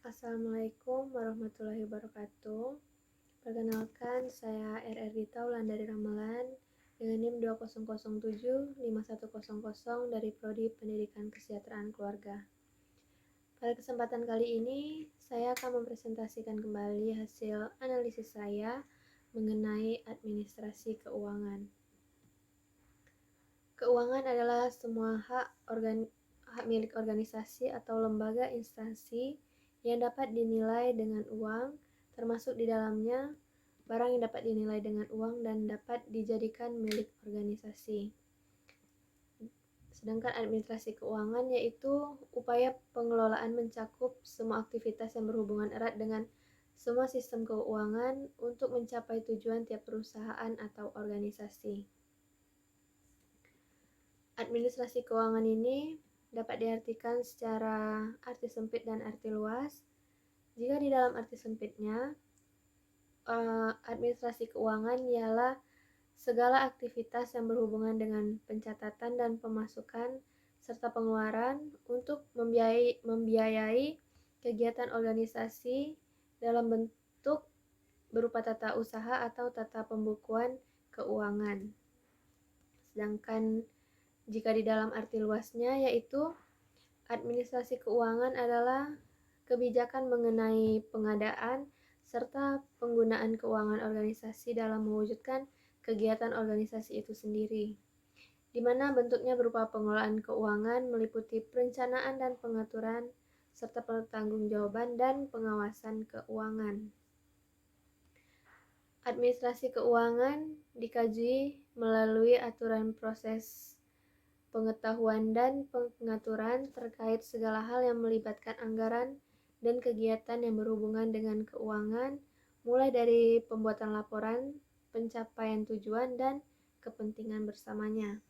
Assalamualaikum warahmatullahi wabarakatuh. Perkenalkan, saya RR Dita Wulandari Ramalan dengan NIM 20075100 dari Prodi Pendidikan Kesejahteraan Keluarga. Pada kesempatan kali ini, saya akan mempresentasikan kembali hasil analisis saya mengenai administrasi keuangan. Keuangan adalah semua hak milik organisasi atau lembaga instansi yang dapat dinilai dengan uang, termasuk di dalamnya barang yang dapat dinilai dengan uang dan dapat dijadikan milik organisasi. Sedangkan administrasi keuangan yaitu upaya pengelolaan mencakup semua aktivitas yang berhubungan erat dengan semua sistem keuangan untuk mencapai tujuan tiap perusahaan atau organisasi. Administrasi keuangan ini dapat diartikan secara arti sempit dan arti luas. Jika di dalam arti sempitnya, administrasi keuangan ialah segala aktivitas yang berhubungan dengan pencatatan dan pemasukan serta pengeluaran untuk membiayai kegiatan organisasi dalam bentuk berupa tata usaha atau tata pembukuan keuangan. Sedangkan jika di dalam arti luasnya, yaitu administrasi keuangan adalah kebijakan mengenai pengadaan serta penggunaan keuangan organisasi dalam mewujudkan kegiatan organisasi itu sendiri, di mana bentuknya berupa pengelolaan keuangan meliputi perencanaan dan pengaturan serta pertanggungjawaban dan pengawasan keuangan. Administrasi keuangan dikaji melalui aturan proses pengetahuan dan pengaturan terkait segala hal yang melibatkan anggaran dan kegiatan yang berhubungan dengan keuangan, mulai dari pembuatan laporan, pencapaian tujuan, dan kepentingan bersamanya.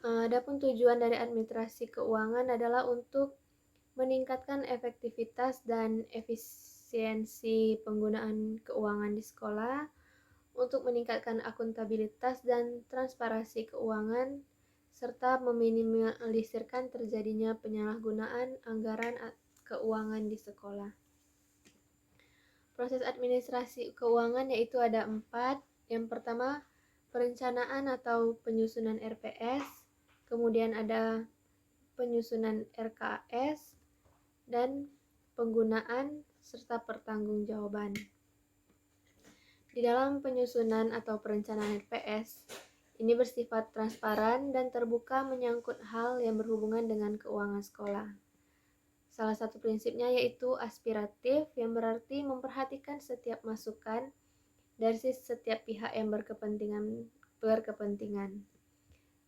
Adapun tujuan dari administrasi keuangan adalah untuk meningkatkan efektivitas dan efisiensi penggunaan keuangan di sekolah, untuk meningkatkan akuntabilitas dan transparansi keuangan, serta meminimalisirkan terjadinya penyalahgunaan anggaran keuangan di sekolah. Proses administrasi keuangan yaitu ada 4. Yang pertama, perencanaan atau penyusunan RPS, kemudian ada penyusunan RKS, dan penggunaan serta pertanggungjawaban. Di dalam penyusunan atau perencanaan RPS, ini bersifat transparan dan terbuka menyangkut hal yang berhubungan dengan keuangan sekolah. Salah satu prinsipnya yaitu aspiratif, yang berarti memperhatikan setiap masukan dari setiap pihak yang berkepentingan.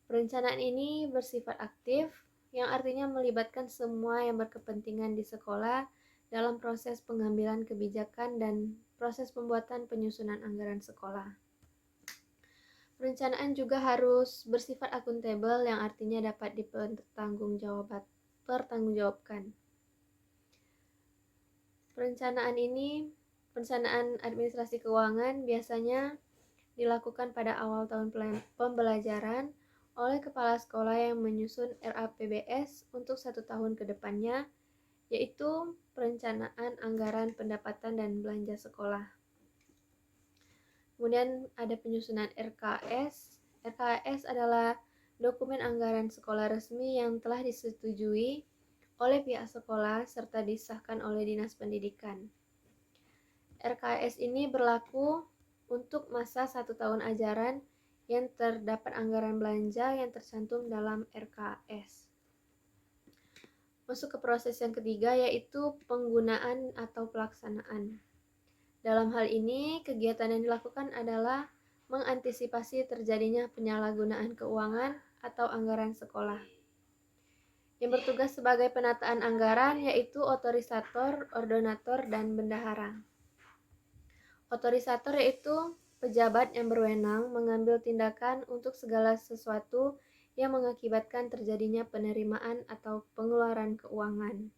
Perencanaan ini bersifat aktif, yang artinya melibatkan semua yang berkepentingan di sekolah dalam proses pengambilan kebijakan dan proses pembuatan penyusunan anggaran sekolah. Perencanaan juga harus bersifat akuntabel, yang artinya dapat dipertanggungjawabkan. Perencanaan administrasi keuangan biasanya dilakukan pada awal tahun pembelajaran oleh kepala sekolah yang menyusun RAPBS untuk 1 tahun ke depannya, yaitu perencanaan anggaran pendapatan dan belanja sekolah. Kemudian ada penyusunan RKS. RKS adalah dokumen anggaran sekolah resmi yang telah disetujui oleh pihak sekolah serta disahkan oleh Dinas Pendidikan. RKS ini berlaku untuk masa 1 tahun ajaran yang terdapat anggaran belanja yang tercantum dalam RKS. Masuk ke proses yang ketiga, yaitu penggunaan atau pelaksanaan. Dalam hal ini, kegiatan yang dilakukan adalah mengantisipasi terjadinya penyalahgunaan keuangan atau anggaran sekolah. Yang bertugas sebagai penataan anggaran yaitu otorisator, ordonator, dan bendahara. Otorisator yaitu pejabat yang berwenang mengambil tindakan untuk segala sesuatu yang mengakibatkan terjadinya penerimaan atau pengeluaran keuangan.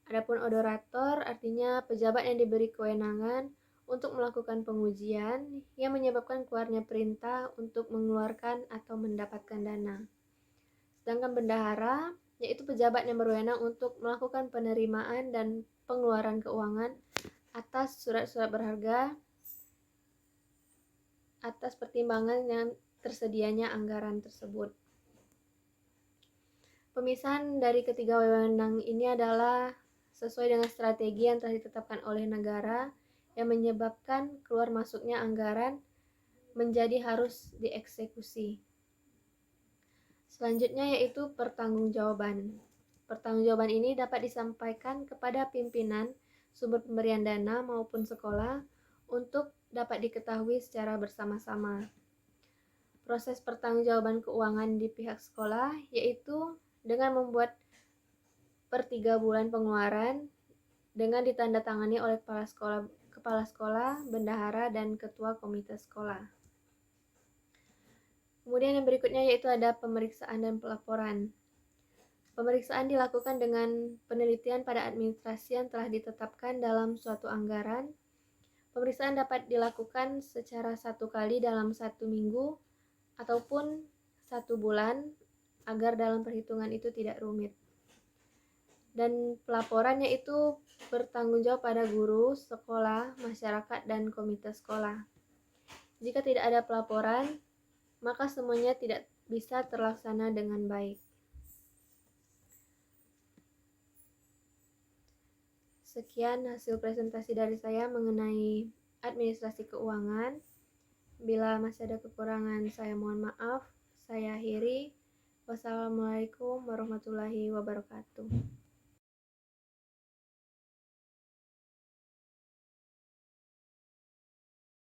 Adapun odorator artinya pejabat yang diberi kewenangan untuk melakukan pengujian yang menyebabkan keluarnya perintah untuk mengeluarkan atau mendapatkan dana. Sedangkan bendahara yaitu pejabat yang berwenang untuk melakukan penerimaan dan pengeluaran keuangan atas surat-surat berharga atas pertimbangan yang tersedianya anggaran tersebut. Pemisahan dari ketiga wewenang ini adalah sesuai dengan strategi yang telah ditetapkan oleh negara yang menyebabkan keluar masuknya anggaran menjadi harus dieksekusi. Selanjutnya yaitu pertanggungjawaban. Pertanggungjawaban ini dapat disampaikan kepada pimpinan sumber pemberian dana maupun sekolah untuk dapat diketahui secara bersama-sama. Proses pertanggungjawaban keuangan di pihak sekolah yaitu dengan membuat per 3 bulan pengeluaran dengan ditandatangani oleh kepala sekolah, bendahara, dan ketua komite sekolah. Kemudian yang berikutnya yaitu ada pemeriksaan dan pelaporan. Pemeriksaan dilakukan dengan penelitian pada administrasi yang telah ditetapkan dalam suatu anggaran. Pemeriksaan dapat dilakukan secara 1 kali dalam 1 minggu ataupun 1 bulan agar dalam perhitungan itu tidak rumit. Dan pelaporan yaitu bertanggung jawab pada guru, sekolah, masyarakat, dan komite sekolah. Jika tidak ada pelaporan, maka semuanya tidak bisa terlaksana dengan baik. Sekian hasil presentasi dari saya mengenai administrasi keuangan. Bila masih ada kekurangan, saya mohon maaf. Saya akhiri. Wassalamualaikum warahmatullahi wabarakatuh.